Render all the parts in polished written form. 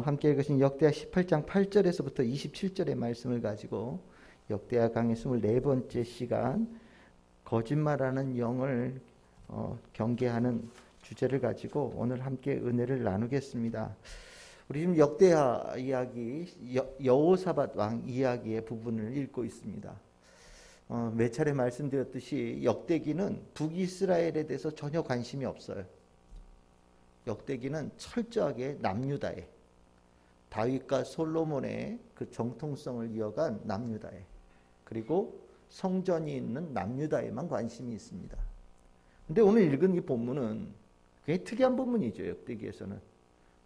함께 읽으신 역대하 18장 8절에서부터 27절의 말씀을 가지고 역대하 강의 24번째 시간 거짓말하는 영을 경계하는 주제를 가지고 오늘 함께 은혜를 나누겠습니다. 우리 지금 역대하 이야기, 여호사밧 왕 이야기의 부분을 읽고 있습니다. 몇 차례 말씀드렸듯이 역대기는 북이스라엘에 대해서 전혀 관심이 없어요. 역대기는 철저하게 남유다에, 다윗과 솔로몬의 그 정통성을 이어간 남유다에, 그리고 성전이 있는 남유다에만 관심이 있습니다. 근데 오늘 읽은 이 본문은 굉장히 특이한 본문이죠. 역대기에서는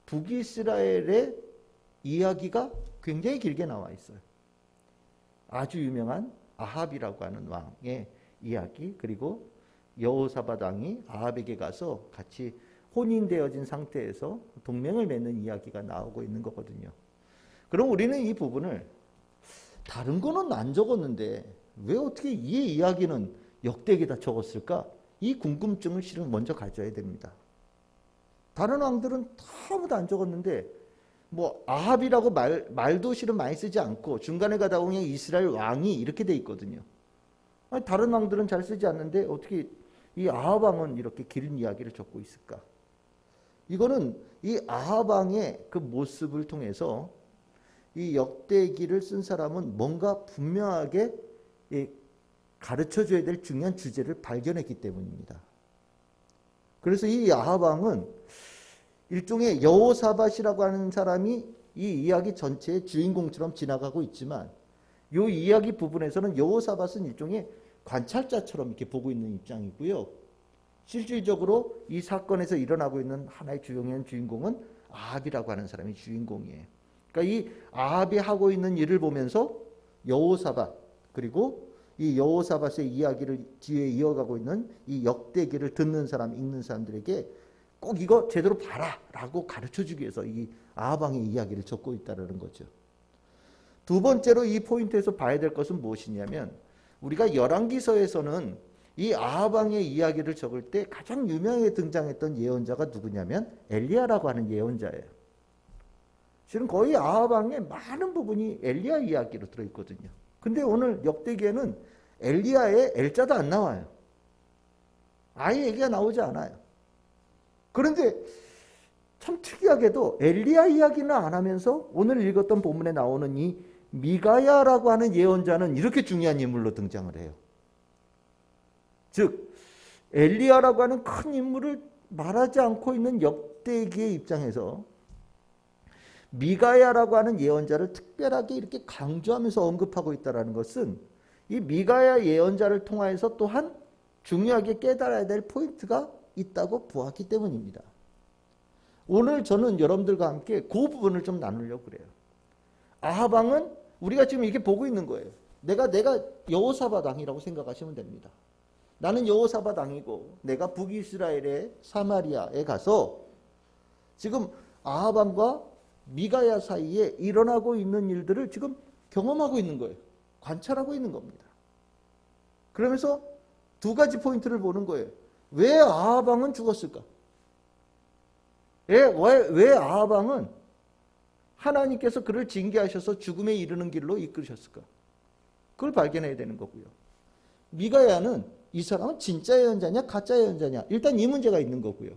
북이스라엘의 이야기가 굉장히 길게 나와 있어요. 아주 유명한 아합이라고 하는 왕의 이야기, 그리고 여호사밧 왕이 아합에게 가서 같이 혼인되어진 상태에서 동맹을 맺는 이야기가 나오고 있는 거거든요. 그럼 우리는 이 부분을 다른 거는 안 적었는데 왜 어떻게 이 이야기는 역대기에다 적었을까? 이 궁금증을 실은 먼저 가져야 됩니다. 다른 왕들은 아무도 안 적었는데 뭐 아합이라고 말도 실은 많이 쓰지 않고 중간에 가다 보면 이스라엘 왕이 이렇게 돼 있거든요. 아니, 다른 왕들은 잘 쓰지 않는데 어떻게 이 아합 왕은 이렇게 긴 이야기를 적고 있을까? 이거는 이 아합 왕의 그 모습을 통해서 이 역대기를 쓴 사람은 뭔가 분명하게 가르쳐줘야 될 중요한 주제를 발견했기 때문입니다. 그래서 이 아합 왕은 일종의 여호사밧이라고 하는 사람이 이 이야기 전체의 주인공처럼 지나가고 있지만 이 이야기 부분에서는 여호사밧은 일종의 관찰자처럼 이렇게 보고 있는 입장이고요. 실질적으로 이 사건에서 일어나고 있는 하나의 주요한 주인공은 아합이라고 하는 사람이 주인공이에요. 그러니까 이 아합이 하고 있는 일을 보면서 여호사밧, 그리고 이 여호사밧의 이야기를 뒤에 이어가고 있는 이 역대기를 듣는 사람, 읽는 사람들에게 꼭 이거 제대로 봐라 라고 가르쳐주기 위해서 이 아합 왕의 이야기를 적고 있다는 거죠. 두 번째로 이 포인트에서 봐야 될 것은 무엇이냐면, 우리가 열왕기서에서는 이 아합 왕의 이야기를 적을 때 가장 유명하게 등장했던 예언자가 누구냐면 엘리야라고 하는 예언자예요. 실은 거의 아합 왕의 많은 부분이 엘리야 이야기로 들어있거든요. 근데 오늘 역대기에는 엘리야의 엘자도 안 나와요. 아예 얘기가 나오지 않아요. 그런데 참 특이하게도 엘리야 이야기는 안 하면서 오늘 읽었던 본문에 나오는 이 미가야라고 하는 예언자는 이렇게 중요한 인물로 등장을 해요. 즉 엘리야라고 하는 큰 인물을 말하지 않고 있는 역대기의 입장에서 미가야라고 하는 예언자를 특별하게 이렇게 강조하면서 언급하고 있다는 것은 이 미가야 예언자를 통하여서 또한 중요하게 깨달아야 될 포인트가 있다고 보았기 때문입니다. 오늘 저는 여러분들과 함께 그 부분을 좀 나누려고 그래요. 아합 왕은 우리가 지금 이렇게 보고 있는 거예요. 내가 여호사밧 왕이라고 생각하시면 됩니다. 나는 여호사밧 왕이고 내가 북이스라엘의 사마리아에 가서 지금 아합 왕과 미가야 사이에 일어나고 있는 일들을 지금 경험하고 있는 거예요. 관찰하고 있는 겁니다. 그러면서 두 가지 포인트를 보는 거예요. 왜 아합 왕은 죽었을까? 왜 아합 왕은 하나님께서 그를 징계하셔서 죽음에 이르는 길로 이끌으셨을까? 그걸 발견해야 되는 거고요. 미가야는 이 사람은 진짜 예언자냐 가짜 예언자냐, 일단 이 문제가 있는 거고요.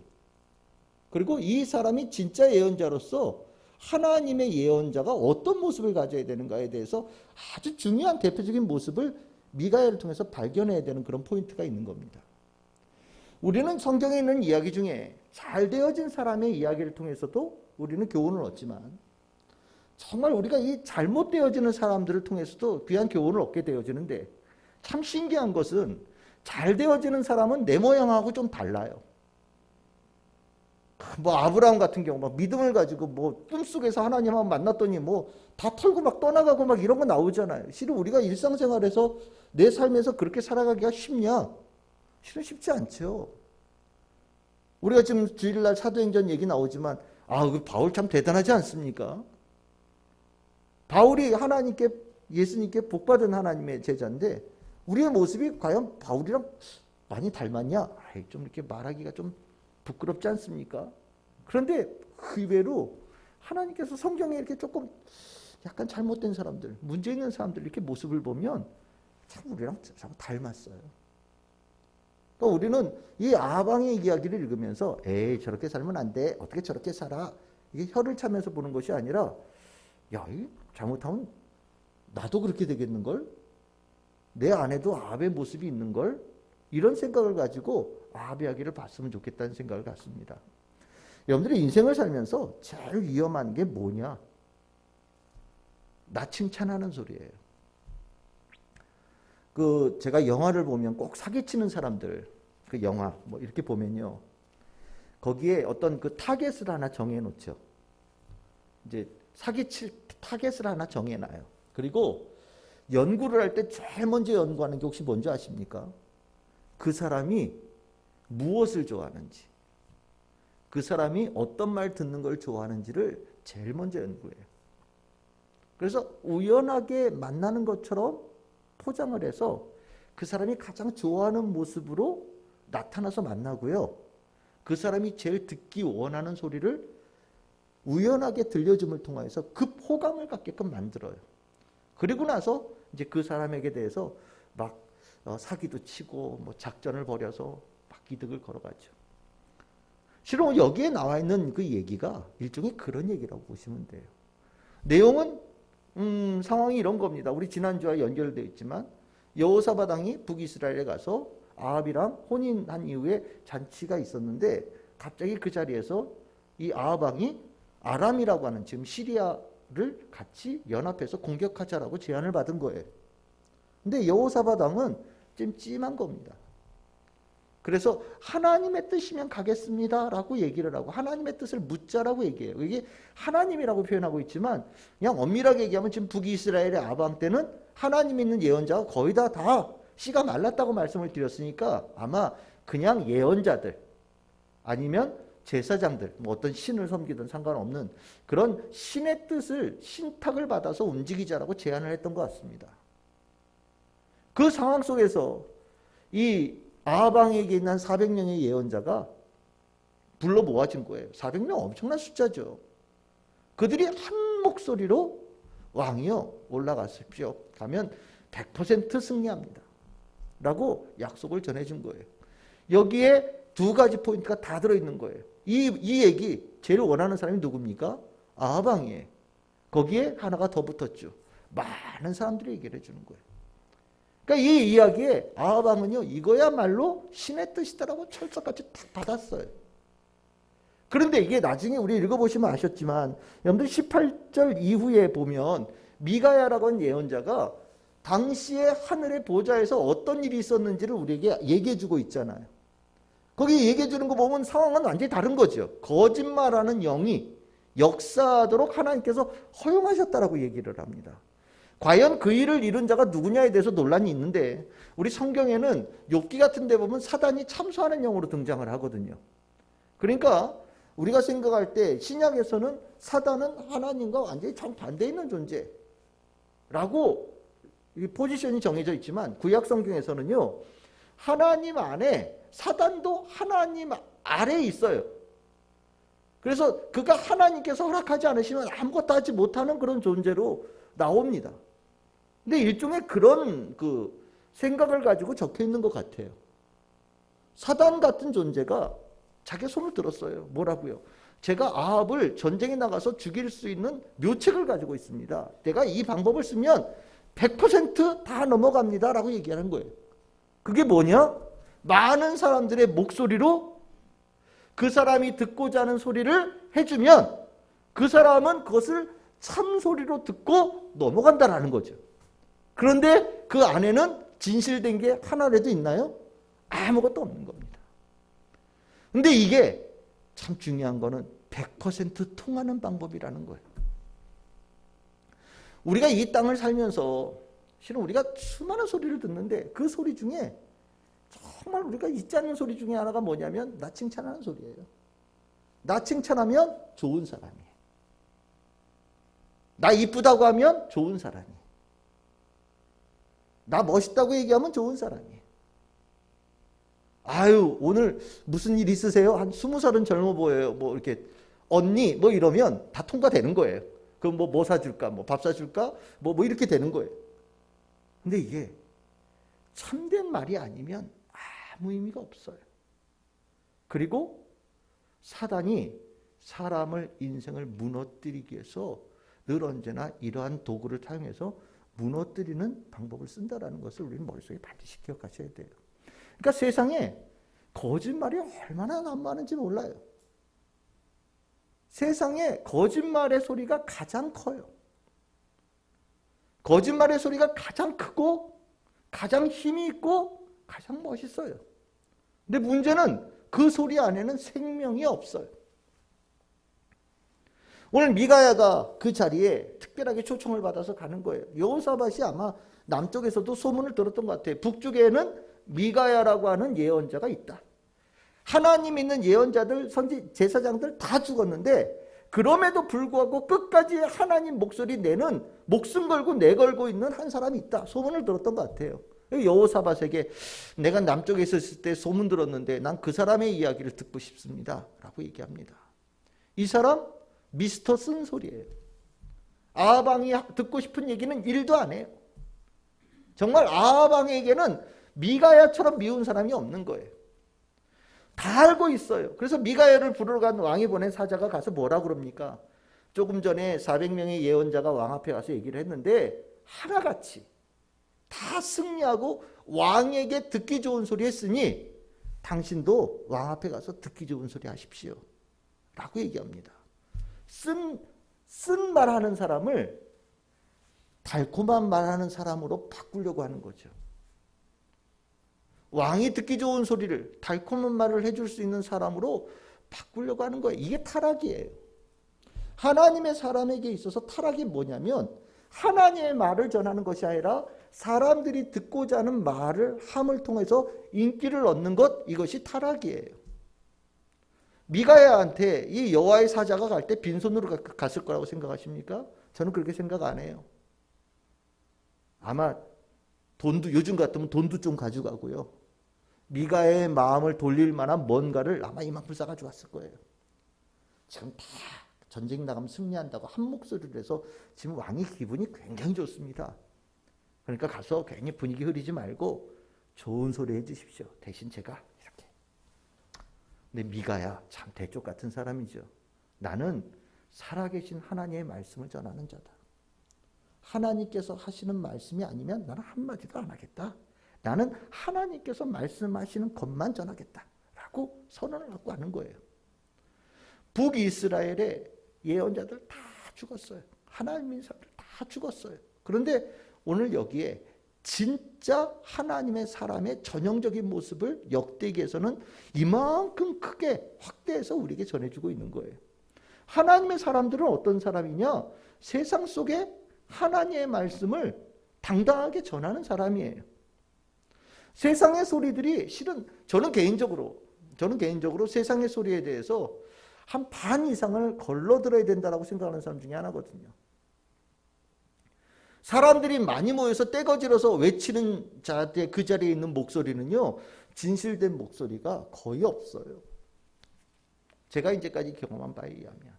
그리고 이 사람이 진짜 예언자로서 하나님의 예언자가 어떤 모습을 가져야 되는가에 대해서 아주 중요한 대표적인 모습을 미가야를 통해서 발견해야 되는 그런 포인트가 있는 겁니다. 우리는 성경에 있는 이야기 중에 잘 되어진 사람의 이야기를 통해서도 우리는 교훈을 얻지만 정말 우리가 이 잘못되어지는 사람들을 통해서도 귀한 교훈을 얻게 되어지는데, 참 신기한 것은 잘 되어지는 사람은 내 모양하고 좀 달라요. 뭐 아브라함 같은 경우 막 믿음을 가지고 뭐 꿈속에서 하나님하고 만났더니 뭐 다 털고 막 떠나가고 막 이런 거 나오잖아요. 실은 우리가 일상생활에서 내 삶에서 그렇게 살아가기가 쉽냐? 실은 쉽지 않죠. 우리가 지금 주일날 사도행전 얘기 나오지만 그 바울 참 대단하지 않습니까? 바울이 하나님께, 예수님께 복받은 하나님의 제자인데 우리의 모습이 과연 바울이랑 많이 닮았냐? 좀 이렇게 말하기가 좀 부끄럽지 않습니까? 그런데 의외로 하나님께서 성경에 이렇게 조금 약간 잘못된 사람들, 문제 있는 사람들 이렇게 모습을 보면 참 우리랑 참 닮았어요. 그러니까 우리는 이 아방의 이야기를 읽으면서 에이 저렇게 살면 안 돼. 어떻게 저렇게 살아. 이게 혀를 차면서 보는 것이 아니라 야, 이 잘못하면 나도 그렇게 되겠는걸? 내 안에도 아합의 모습이 있는걸? 이런 생각을 가지고 아합 이야기를 봤으면 좋겠다는 생각을 갖습니다. 여러분들이 인생을 살면서 제일 위험한 게 뭐냐? 나 칭찬하는 소리예요. 제가 영화를 보면 꼭 사기치는 사람들, 그 영화 뭐 이렇게 보면요, 거기에 어떤 그 타겟을 하나 정해놓죠. 이제 사기칠 타겟을 하나 정해놔요. 그리고 연구를 할 때 제일 먼저 연구하는 게 혹시 뭔지 아십니까? 그 사람이 무엇을 좋아하는지, 그 사람이 어떤 말 듣는 걸 좋아하는지를 제일 먼저 연구해요. 그래서 우연하게 만나는 것처럼 포장을 해서 그 사람이 가장 좋아하는 모습으로 나타나서 만나고요. 그 사람이 제일 듣기 원하는 소리를 우연하게 들려줌을 통해서 그 호감을 갖게끔 만들어요. 그리고 나서 이제 그 사람에게 대해서 막 사기도 치고 뭐 작전을 벌여서 막 이득을 걸어가죠. 실은 여기에 나와 있는 그 얘기가 일종의 그런 얘기라고 보시면 돼요. 내용은 상황이 이런 겁니다. 우리 지난주와 연결되어 있지만 여호사밧 왕이 북이스라엘에 가서 아합이랑 혼인한 이후에 잔치가 있었는데 갑자기 그 자리에서 이 아합 왕이 아람이라고 하는 지금 시리아를 같이 연합해서 공격하자라고 제안을 받은 거예요. 근데 여호사밧 왕은 찜찜한 겁니다. 그래서 하나님의 뜻이면 가겠습니다 라고 얘기를 하고 하나님의 뜻을 묻자라고 얘기해요. 이게 하나님이라고 표현하고 있지만 그냥 엄밀하게 얘기하면 지금 북이스라엘의 아합 왕 때는 하나님 있는 예언자가 거의 다 씨가 말랐다고 말씀을 드렸으니까 아마 그냥 예언자들 아니면 제사장들 뭐 어떤 신을 섬기든 상관없는 그런 신의 뜻을 신탁을 받아서 움직이자라고 제안을 했던 것 같습니다. 그 상황 속에서 이 아합 왕에게 있는 400명의 예언자가 불러 모아진 거예요. 400명 엄청난 숫자죠. 그들이 한 목소리로 왕이여 올라가십시오. 가면 100% 승리합니다. 라고 약속을 전해준 거예요. 여기에 두 가지 포인트가 다 들어있는 거예요. 이 얘기 제일 원하는 사람이 누굽니까? 아합 왕이에요. 거기에 하나가 더 붙었죠. 많은 사람들이 얘기를 해주는 거예요. 그러니까 이 이야기에 아합 왕은요 이거야말로 신의 뜻이다라고 철석같이 딱 받았어요. 그런데 이게 나중에 우리 읽어보시면 아셨지만 여러분들 18절 이후에 보면 미가야라고 하는 예언자가 당시에 하늘의 보좌에서 어떤 일이 있었는지를 우리에게 얘기해주고 있잖아요. 거기 얘기해주는 거 보면 상황은 완전히 다른 거죠. 거짓말하는 영이 역사하도록 하나님께서 허용하셨다라고 얘기를 합니다. 과연 그 일을 이룬 자가 누구냐에 대해서 논란이 있는데 우리 성경에는 욥기 같은 데 보면 사단이 참소하는 영으로 등장을 하거든요. 그러니까 우리가 생각할 때 신약에서는 사단은 하나님과 완전히 정반대에 있는 존재라고 이 포지션이 정해져 있지만 구약 성경에서는요 하나님 안에 사단도 하나님 아래에 있어요. 그래서 그가 하나님께서 허락하지 않으시면 아무것도 하지 못하는 그런 존재로 나옵니다. 근데 일종의 그런 그 생각을 가지고 적혀 있는 것 같아요. 사단 같은 존재가 자기 손을 들었어요. 뭐라고요? 제가 아합을 전쟁에 나가서 죽일 수 있는 묘책을 가지고 있습니다. 내가 이 방법을 쓰면 100% 다 넘어갑니다. 라고 얘기하는 거예요. 그게 뭐냐? 많은 사람들의 목소리로 그 사람이 듣고자 하는 소리를 해주면 그 사람은 그것을 참소리로 듣고 넘어간다라는 거죠. 그런데 그 안에는 진실된 게 하나라도 있나요? 아무것도 없는 겁니다. 근데 이게 참 중요한 거는 100% 통하는 방법이라는 거예요. 우리가 이 땅을 살면서 실은 우리가 수많은 소리를 듣는데 그 소리 중에 정말 우리가 잊지 않는 소리 중에 하나가 뭐냐면 나 칭찬하는 소리예요. 나 칭찬하면 좋은 사람이에요. 나 이쁘다고 하면 좋은 사람이에요. 나 멋있다고 얘기하면 좋은 사람이에요. 아유 오늘 무슨 일 있으세요? 한 20살은 젊어 보여요. 뭐 이렇게 언니 뭐 이러면 다 통과되는 거예요. 그럼 뭐 사줄까? 뭐 밥 사줄까? 뭐 이렇게 되는 거예요. 근데 이게 참된 말이 아니면 아무 의미가 없어요. 그리고 사단이 사람을 인생을 무너뜨리기 위해서 늘 언제나 이러한 도구를 사용해서 무너뜨리는 방법을 쓴다라는 것을 우리는 머릿속에 반드시 기억하셔야 돼요. 그러니까 세상에 거짓말이 얼마나 난무하는지 몰라요. 세상에 거짓말의 소리가 가장 커요. 거짓말의 소리가 가장 크고 가장 힘이 있고 가장 멋있어요. 근데 문제는 그 소리 안에는 생명이 없어요. 오늘 미가야가 그 자리에 특별하게 초청을 받아서 가는 거예요. 여호사밧이 아마 남쪽에서도 소문을 들었던 것 같아요. 북쪽에는 미가야라고 하는 예언자가 있다. 하나님 믿는 예언자들, 선지 제사장들 다 죽었는데 그럼에도 불구하고 끝까지 하나님 목소리 내는 목숨 걸고 내걸고 있는 한 사람이 있다. 소문을 들었던 것 같아요. 여호사밧에게 내가 남쪽에 있었을 때 소문 들었는데 난 그 사람의 이야기를 듣고 싶습니다. 라고 얘기합니다. 이 사람 미스터 쓴소리예요. 아하방이 듣고 싶은 얘기는 일도 안 해요. 정말 아하방에게는 미가야처럼 미운 사람이 없는 거예요. 다 알고 있어요. 그래서 미가야를 부르러 간 왕이 보낸 사자가 가서 뭐라 그럽니까? 조금 전에 400명의 예언자가 왕 앞에 가서 얘기를 했는데 하나같이 다 승리하고 왕에게 듣기 좋은 소리 했으니 당신도 왕 앞에 가서 듣기 좋은 소리 하십시오. 라고 얘기합니다. 쓴 말하는 사람을 달콤한 말하는 사람으로 바꾸려고 하는 거죠. 왕이 듣기 좋은 소리를 달콤한 말을 해줄 수 있는 사람으로 바꾸려고 하는 거예요. 이게 타락이에요. 하나님의 사람에게 있어서 타락이 뭐냐면 하나님의 말을 전하는 것이 아니라 사람들이 듣고자 하는 말을 함을 통해서 인기를 얻는 것, 이것이 타락이에요. 미가야한테 이 여호와의 사자가 갈 때 빈손으로 갔을 거라고 생각하십니까? 저는 그렇게 생각 안 해요. 아마 돈도 요즘 같으면 돈도 좀 가져가고요. 미가야의 마음을 돌릴 만한 뭔가를 아마 이만큼 싸가지고 왔을 거예요. 지금 다 전쟁 나가면 승리한다고 한 목소리를 해서 지금 왕의 기분이 굉장히 좋습니다. 그러니까 가서 괜히 분위기 흐리지 말고 좋은 소리 해주십시오. 대신 제가 이렇게. 근데 미가야 참 대쪽 같은 사람이죠. 나는 살아계신 하나님의 말씀을 전하는 자다. 하나님께서 하시는 말씀이 아니면 나는 한마디도 안 하겠다. 나는 하나님께서 말씀하시는 것만 전하겠다. 라고 선언을 하고 하는 거예요. 북이스라엘의 예언자들 다 죽었어요. 하나님의 사람들 다 죽었어요. 그런데 오늘 여기에 진짜 하나님의 사람의 전형적인 모습을 역대기에서는 이만큼 크게 확대해서 우리에게 전해주고 있는 거예요. 하나님의 사람들은 어떤 사람이냐? 세상 속에 하나님의 말씀을 당당하게 전하는 사람이에요. 세상의 소리들이 실은 저는 개인적으로 세상의 소리에 대해서 한 반 이상을 걸러들어야 된다고 생각하는 사람 중에 하나거든요. 사람들이 많이 모여서 떼거지러서 외치는 자들 그 자리에 있는 목소리는요, 진실된 목소리가 거의 없어요. 제가 이제까지 경험한 바에 의하면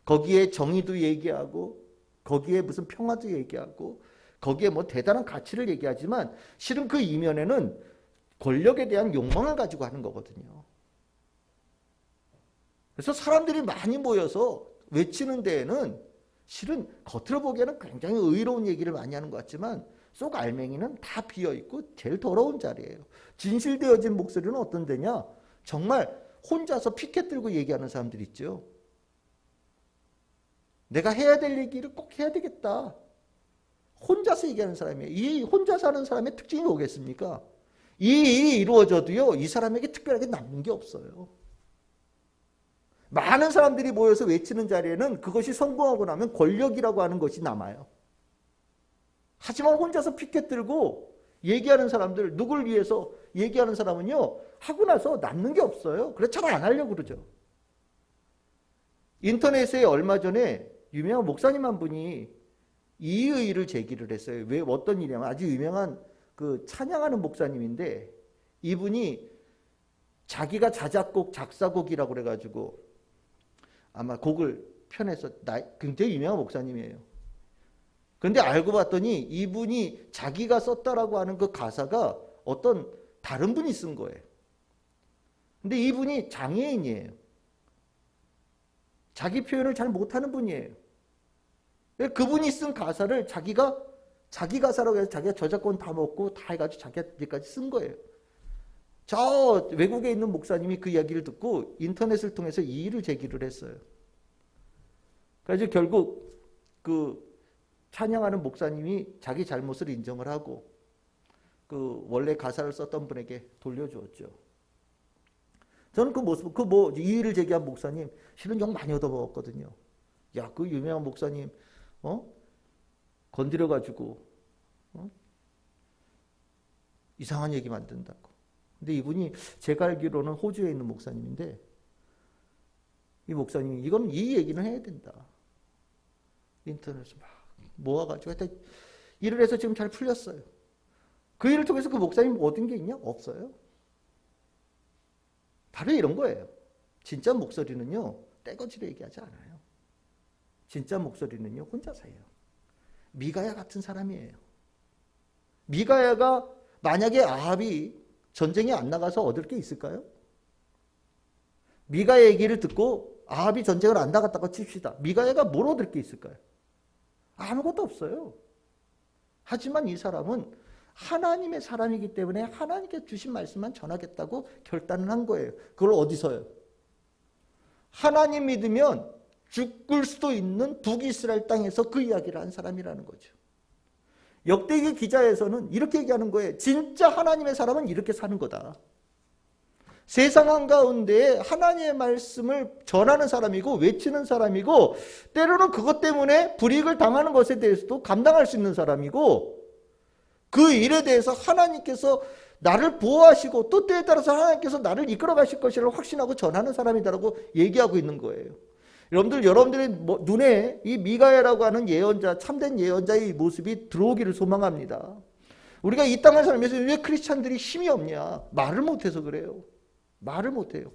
거기에 정의도 얘기하고 거기에 무슨 평화도 얘기하고 거기에 뭐 대단한 가치를 얘기하지만 실은 그 이면에는 권력에 대한 욕망을 가지고 하는 거거든요. 그래서 사람들이 많이 모여서 외치는 데에는 실은 겉으로 보기에는 굉장히 의로운 얘기를 많이 하는 것 같지만 속 알맹이는 다 비어있고 제일 더러운 자리예요. 진실되어진 목소리는 어떤 데냐? 정말 혼자서 피켓 들고 얘기하는 사람들 있죠. 내가 해야 될 얘기를 꼭 해야 되겠다. 혼자서 얘기하는 사람이에요. 이 혼자 사는 사람의 특징이 뭐겠습니까? 이 일이 이루어져도요, 이 사람에게 특별하게 남는 게 없어요. 많은 사람들이 모여서 외치는 자리에는 그것이 성공하고 나면 권력이라고 하는 것이 남아요. 하지만 혼자서 피켓 들고 얘기하는 사람들, 누굴 위해서 얘기하는 사람은요, 하고 나서 남는 게 없어요. 그래서 잘 안 하려고 그러죠. 인터넷에 얼마 전에 유명한 목사님 한 분이 이의를 제기를 했어요. 왜 어떤 일이냐면 아주 유명한 그 찬양하는 목사님인데 이분이 자기가 자작곡, 작사곡이라고 그래가지고 아마 곡을 편해서 굉장히 유명한 목사님이에요. 그런데 알고 봤더니 이분이 자기가 썼다라고 하는 그 가사가 어떤 다른 분이 쓴 거예요. 근데 이분이 장애인이에요. 자기 표현을 잘 못하는 분이에요. 그분이 쓴 가사를 자기가 자기 가사라고 해서 자기가 저작권 다 먹고 다 해가지고 자기가 이제까지 쓴 거예요. 저 외국에 있는 목사님이 그 이야기를 듣고 인터넷을 통해서 이의를 제기를 했어요. 그래서 결국 그 찬양하는 목사님이 자기 잘못을 인정을 하고 그 원래 가사를 썼던 분에게 돌려주었죠. 저는 그 모습, 이의를 제기한 목사님 실은 욕 많이 얻어먹었거든요. 야, 그 유명한 목사님, 건드려가지고, 이상한 얘기 만든다고. 근데 이분이 제가 알기로는 호주에 있는 목사님인데, 이 목사님이 이건 이 얘기는 해야 된다. 인터넷에서 막 모아가지고 하여튼 일을 해서 지금 잘 풀렸어요. 그 일을 통해서 그 목사님 얻은 게 있냐? 없어요. 바로 이런 거예요. 진짜 목소리는요, 떼거지로 얘기하지 않아요. 진짜 목소리는요, 혼자서 해요. 미가야 같은 사람이에요. 미가야가 만약에 아합이 전쟁에 안 나가서 얻을 게 있을까요? 미가야 얘기를 듣고 아합이 전쟁을 안 나갔다고 칩시다. 미가야가 뭘 얻을 게 있을까요? 아무것도 없어요. 하지만 이 사람은 하나님의 사람이기 때문에 하나님께 주신 말씀만 전하겠다고 결단을 한 거예요. 그걸 어디서요? 하나님 믿으면 죽을 수도 있는 북이스라엘 땅에서 그 이야기를 한 사람이라는 거죠. 역대기 기자에서는 이렇게 얘기하는 거예요. 진짜 하나님의 사람은 이렇게 사는 거다. 세상 한가운데 하나님의 말씀을 전하는 사람이고 외치는 사람이고 때로는 그것 때문에 불이익을 당하는 것에 대해서도 감당할 수 있는 사람이고 그 일에 대해서 하나님께서 나를 보호하시고 또 때에 따라서 하나님께서 나를 이끌어 가실 것이라고 확신하고 전하는 사람이다라고 얘기하고 있는 거예요. 여러분들의 눈에 이 미가야라고 하는 예언자, 참된 예언자의 모습이 들어오기를 소망합니다. 우리가 이 땅을 살면서 왜 크리스찬들이 힘이 없냐? 말을 못해서 그래요. 말을 못해요.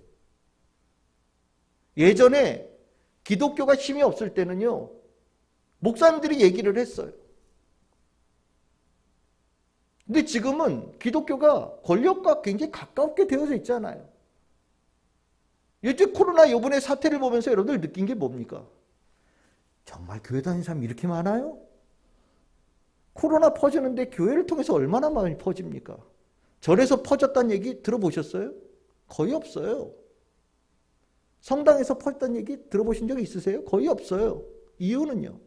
예전에 기독교가 힘이 없을 때는요, 목사님들이 얘기를 했어요. 근데 지금은 기독교가 권력과 굉장히 가깝게 되어져 있잖아요. 요즘 코로나 요번에 사태를 보면서 여러분들 느낀 게 뭡니까? 정말 교회 다니는 사람이 이렇게 많아요? 코로나 퍼지는데 교회를 통해서 얼마나 많이 퍼집니까? 절에서 퍼졌다는 얘기 들어보셨어요? 거의 없어요. 성당에서 퍼졌다는 얘기 들어보신 적 있으세요? 거의 없어요. 이유는요.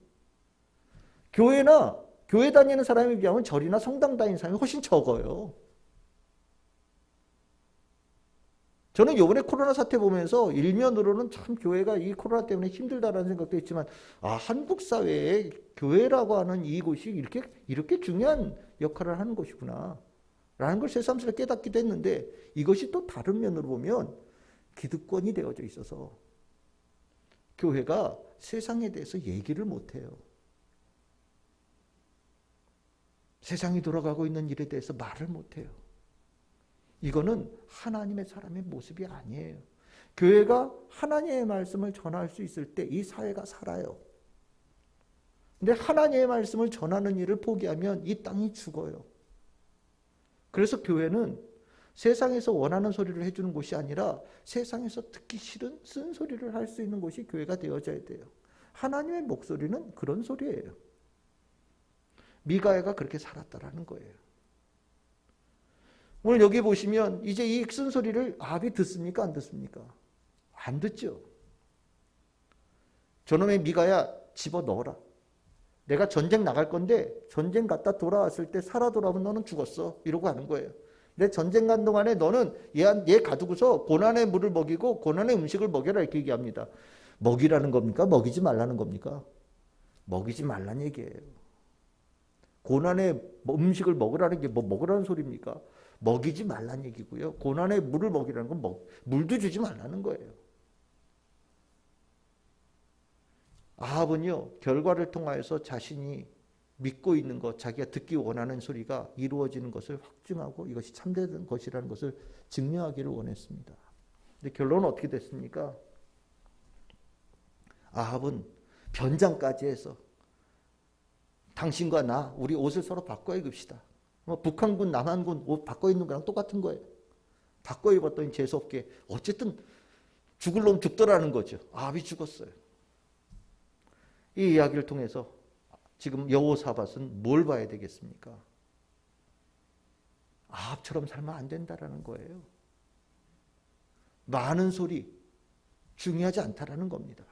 교회 다니는 사람에 비하면 절이나 성당 다니는 사람이 훨씬 적어요. 저는 이번에 코로나 사태 보면서 일면으로는 참 교회가 이 코로나 때문에 힘들다라는 생각도 했지만 한국 사회에 교회라고 하는 이곳이 이렇게 중요한 역할을 하는 것이구나 라는 걸 새삼스레 깨닫기도 했는데 이것이 또 다른 면으로 보면 기득권이 되어져 있어서 교회가 세상에 대해서 얘기를 못해요. 세상이 돌아가고 있는 일에 대해서 말을 못해요. 이거는 하나님의 사람의 모습이 아니에요. 교회가 하나님의 말씀을 전할 수 있을 때 이 사회가 살아요. 근데 하나님의 말씀을 전하는 일을 포기하면 이 땅이 죽어요. 그래서 교회는 세상에서 원하는 소리를 해주는 곳이 아니라 세상에서 듣기 싫은 쓴소리를 할 수 있는 곳이 교회가 되어져야 돼요. 하나님의 목소리는 그런 소리예요. 미가야가 그렇게 살았다라는 거예요. 오늘 여기 보시면 이제 이 쓴소리를 아합이 듣습니까? 안 듣습니까? 안 듣죠. 저놈의 미가야 집어넣어라. 내가 전쟁 나갈 건데 전쟁 갔다 돌아왔을 때 살아 돌아오면 너는 죽었어. 이러고 하는 거예요. 내 전쟁 간 동안에 너는 얘 가두고서 고난의 물을 먹이고 고난의 음식을 먹여라 이렇게 얘기합니다. 먹이라는 겁니까? 먹이지 말라는 겁니까? 먹이지 말라는 얘기예요. 고난의 음식을 먹으라는 게 뭐 먹으라는 소리입니까? 먹이지 말라는 얘기고요. 고난의 물을 먹이라는 건 물도 주지 말라는 거예요. 아합은요, 결과를 통하여서 자신이 믿고 있는 것, 자기가 듣기 원하는 소리가 이루어지는 것을 확증하고 이것이 참된 것이라는 것을 증명하기를 원했습니다. 근데 결론은 어떻게 됐습니까? 아합은 변장까지 해서 당신과 나 우리 옷을 서로 바꿔 입읍시다. 북한군 남한군 옷 바꿔 입는 거랑 똑같은 거예요. 바꿔 입었더니 재수없게 어쨌든 죽을 놈 죽더라는 거죠. 아합이 죽었어요. 이 이야기를 통해서 지금 여호사밧은 뭘 봐야 되겠습니까? 아합처럼 살면 안 된다라는 거예요. 많은 소리 중요하지 않다라는 겁니다.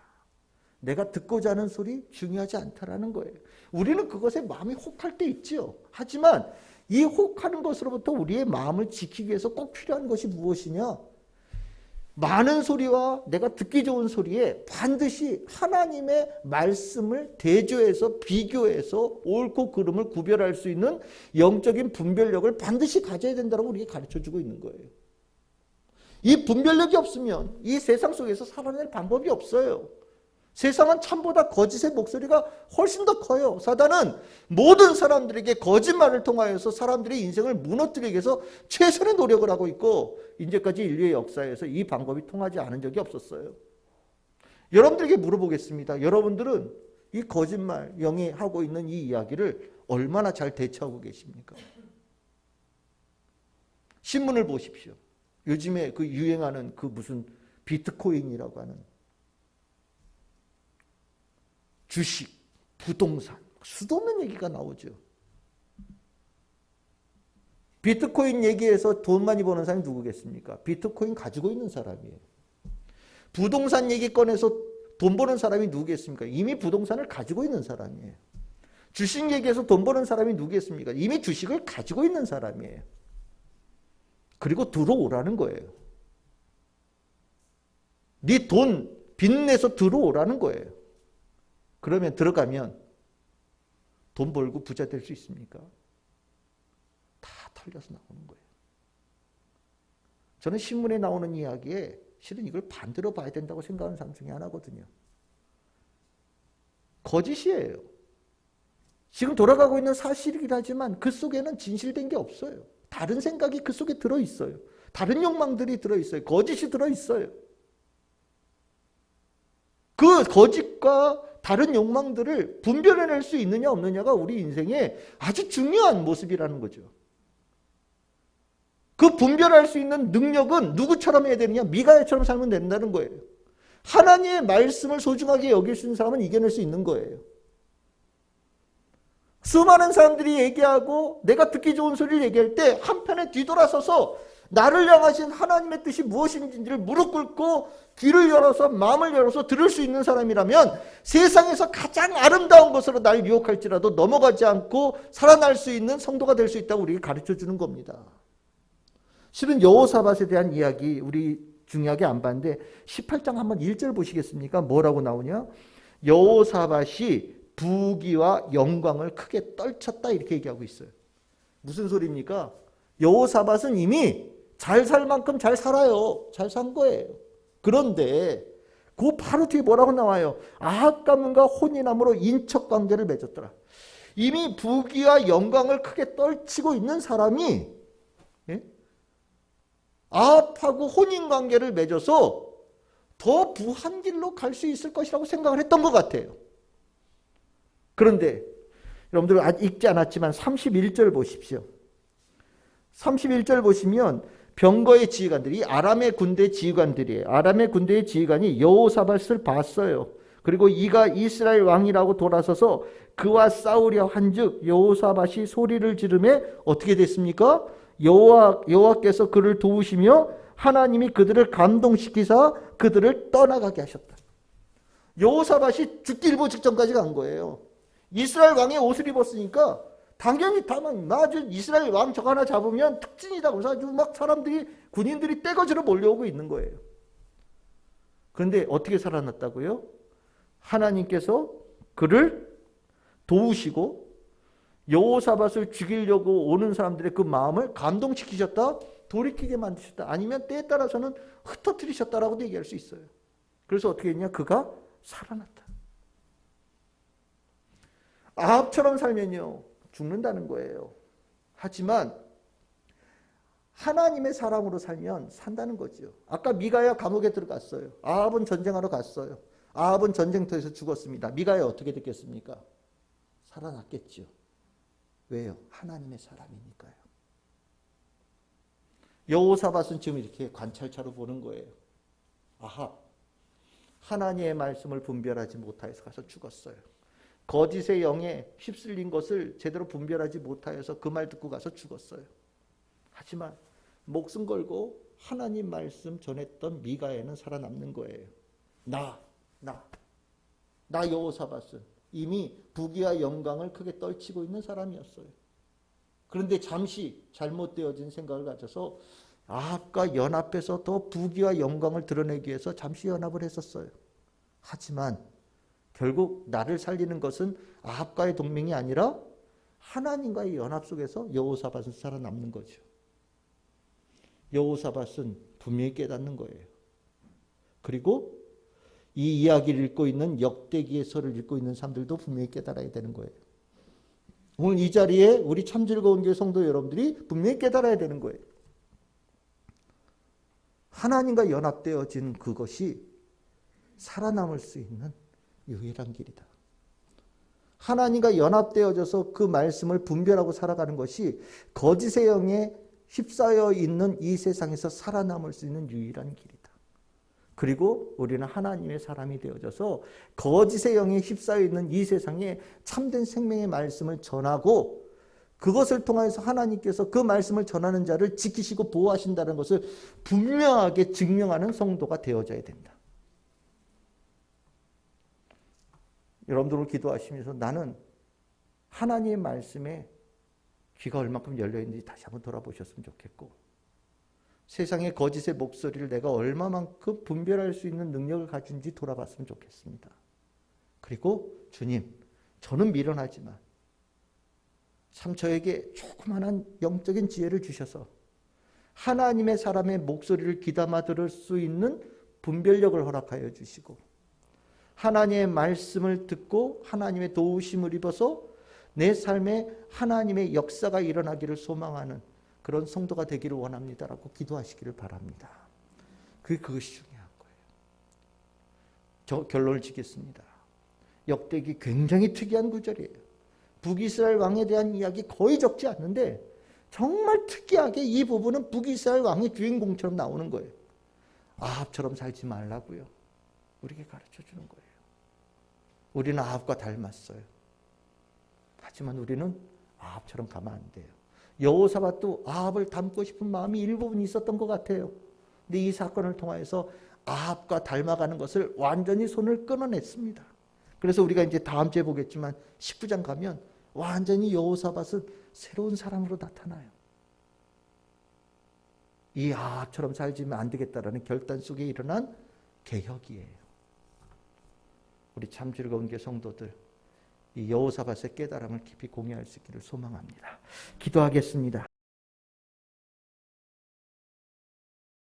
내가 듣고자 하는 소리 중요하지 않다라는 거예요. 우리는 그것에 마음이 혹할 때 있지요. 하지만 이 혹하는 것으로부터 우리의 마음을 지키기 위해서 꼭 필요한 것이 무엇이냐? 많은 소리와 내가 듣기 좋은 소리에 반드시 하나님의 말씀을 대조해서 비교해서 옳고 그름을 구별할 수 있는 영적인 분별력을 반드시 가져야 된다고 우리에게 가르쳐주고 있는 거예요. 이 분별력이 없으면 이 세상 속에서 살아낼 방법이 없어요. 세상은 참보다 거짓의 목소리가 훨씬 더 커요. 사단은 모든 사람들에게 거짓말을 통하여서 사람들의 인생을 무너뜨리기 위해서 최선의 노력을 하고 있고 이제까지 인류의 역사에서 이 방법이 통하지 않은 적이 없었어요. 여러분들에게 물어보겠습니다. 여러분들은 이 거짓말, 영이 하고 있는 이 이야기를 얼마나 잘 대처하고 계십니까? 신문을 보십시오. 요즘에 그 유행하는 그 무슨 비트코인이라고 하는 주식, 부동산, 수도 없는 얘기가 나오죠. 비트코인 얘기해서 돈 많이 버는 사람이 누구겠습니까? 비트코인 가지고 있는 사람이에요. 부동산 얘기 꺼내서 돈 버는 사람이 누구겠습니까? 이미 부동산을 가지고 있는 사람이에요. 주식 얘기해서 돈 버는 사람이 누구겠습니까? 이미 주식을 가지고 있는 사람이에요. 그리고 들어오라는 거예요. 네 돈 빚내서 들어오라는 거예요. 그러면 들어가면 돈 벌고 부자 될 수 있습니까? 다 털려서 나오는 거예요. 저는 신문에 나오는 이야기에 실은 이걸 반대로 봐야 된다고 생각하는 사람 중에 하나거든요. 거짓이에요. 지금 돌아가고 있는 사실이긴 하지만 그 속에는 진실된 게 없어요. 다른 생각이 그 속에 들어있어요. 다른 욕망들이 들어있어요. 거짓이 들어있어요. 그 거짓과 다른 욕망들을 분별해낼 수 있느냐 없느냐가 우리 인생의 아주 중요한 모습이라는 거죠. 그 분별할 수 있는 능력은 누구처럼 해야 되느냐? 미가야처럼 살면 된다는 거예요. 하나님의 말씀을 소중하게 여길 수 있는 사람은 이겨낼 수 있는 거예요. 수많은 사람들이 얘기하고 내가 듣기 좋은 소리를 얘기할 때 한편에 뒤돌아서서 나를 향하신 하나님의 뜻이 무엇인지를 무릎 꿇고 귀를 열어서 마음을 열어서 들을 수 있는 사람이라면 세상에서 가장 아름다운 것으로 날 유혹할지라도 넘어가지 않고 살아날 수 있는 성도가 될 수 있다고 우리에게 가르쳐주는 겁니다. 실은 여호사밧에 대한 이야기 우리 중요하게 안 봤는데 18장 한번 1절 보시겠습니까? 뭐라고 나오냐? 여호사밧이 부귀와 영광을 크게 떨쳤다 이렇게 얘기하고 있어요. 무슨 소리입니까? 여호사밧은 이미 잘 살 만큼 잘 살아요. 잘 산 거예요. 그런데 그 바로 뒤에 뭐라고 나와요? 아합 가문과 혼인함으로 인척관계를 맺었더라. 이미 부귀와 영광을 크게 떨치고 있는 사람이 아합하고 혼인관계를 맺어서 더 부한 길로 갈 수 있을 것이라고 생각을 했던 것 같아요. 그런데 여러분들 아직 읽지 않았지만 31절 보십시오. 31절 보시면 병거의 지휘관들이 아람의 군대 지휘관들이에요. 아람의 군대의 지휘관이 여호사밧을 봤어요. 그리고 이가 이스라엘 왕이라고 돌아서서 그와 싸우려 한즉 여호사밧이 소리를 지르매 어떻게 됐습니까? 여호와께서 그를 도우시며 하나님이 그들을 감동시키사 그들을 떠나가게 하셨다. 여호사밧이 죽기 일보 직전까지 간 거예요. 이스라엘 왕의 옷을 입었으니까 당연히 아주 이스라엘 왕 저거 하나 잡으면 특진이다. 그래서 아주 막 사람들이 군인들이 떼거지로 몰려오고 있는 거예요. 그런데 어떻게 살아났다고요? 하나님께서 그를 도우시고 여호사밧을 죽이려고 오는 사람들의 그 마음을 감동시키셨다. 돌이키게 만드셨다. 아니면 때에 따라서는 흩어뜨리셨다라고도 얘기할 수 있어요. 그래서 어떻게 했냐? 그가 살아났다. 아합처럼 살면요 죽는다는 거예요. 하지만 하나님의 사랑으로 살면 산다는 거죠. 아까 미가야 감옥에 들어갔어요. 아합은 전쟁하러 갔어요. 아합은 전쟁터에서 죽었습니다. 미가야 어떻게 됐겠습니까? 살아났겠죠. 왜요? 하나님의 사람이니까요. 여호사밧은 지금 이렇게 관찰차로 보는 거예요. 아합, 하나님의 말씀을 분별하지 못하여서 가서 죽었어요. 거짓의 영에 휩쓸린 것을 제대로 분별하지 못하여서 그 말 듣고 가서 죽었어요. 하지만 목숨 걸고 하나님 말씀 전했던 미가야는 살아남는 거예요. 나 여호사밧은 이미 부귀와 영광을 크게 떨치고 있는 사람이었어요. 그런데 잠시 잘못되어진 생각을 가져서 아합과 연합해서 더 부귀와 영광을 드러내기 위해서 잠시 연합을 했었어요. 하지만 결국 나를 살리는 것은 아합과의 동맹이 아니라 하나님과의 연합 속에서 여호사밧은 살아남는 거죠. 여호사밧은 분명히 깨닫는 거예요. 그리고 이 이야기를 읽고 있는 역대기에서를 읽고 있는 사람들도 분명히 깨달아야 되는 거예요. 오늘 이 자리에 우리 참 즐거운 교회 성도 여러분들이 분명히 깨달아야 되는 거예요. 하나님과 연합되어진 그것이 살아남을 수 있는 유일한 길이다. 하나님과 연합되어져서 그 말씀을 분별하고 살아가는 것이 거짓의 영에 휩싸여 있는 이 세상에서 살아남을 수 있는 유일한 길이다. 그리고 우리는 하나님의 사람이 되어져서 거짓의 영에 휩싸여 있는 이 세상에 참된 생명의 말씀을 전하고 그것을 통해서 하나님께서 그 말씀을 전하는 자를 지키시고 보호하신다는 것을 분명하게 증명하는 성도가 되어져야 된다. 여러분들 오늘 기도하시면서 나는 하나님의 말씀에 귀가 얼마큼 열려있는지 다시 한번 돌아보셨으면 좋겠고, 세상의 거짓의 목소리를 내가 얼마만큼 분별할 수 있는 능력을 가진지 돌아봤으면 좋겠습니다. 그리고 주님, 저는 미련하지만 참 저에게 조그마한 영적인 지혜를 주셔서 하나님의 사람의 목소리를 귀담아 들을 수 있는 분별력을 허락하여 주시고, 하나님의 말씀을 듣고 하나님의 도우심을 입어서 내 삶에 하나님의 역사가 일어나기를 소망하는 그런 성도가 되기를 원합니다라고 기도하시기를 바랍니다. 그것이 중요한 거예요. 저 결론을 짓겠습니다. 역대기 굉장히 특이한 구절이에요. 북이스라엘 왕에 대한 이야기 거의 적지 않는데 정말 특이하게 이 부분은 북이스라엘 왕의 주인공처럼 나오는 거예요. 아합처럼 살지 말라고요. 우리에게 가르쳐 주는 거예요. 우리는 아합과 닮았어요. 하지만 우리는 아합처럼 가면 안 돼요. 여호사밧도 아합을 닮고 싶은 마음이 일부분 있었던 것 같아요. 근데 이 사건을 통해서 아합과 닮아가는 것을 완전히 손을 끊어냈습니다. 그래서 우리가 이제 다음 주에 보겠지만 19장 가면 완전히 여호사밧은 새로운 사람으로 나타나요. 이 아합처럼 살지면 안 되겠다라는 결단 속에 일어난 개혁이에요. 우리 참 즐거운 게 성도들, 이 여호사밧의 깨달음을 깊이 공유할 수 있기를 소망합니다. 기도하겠습니다.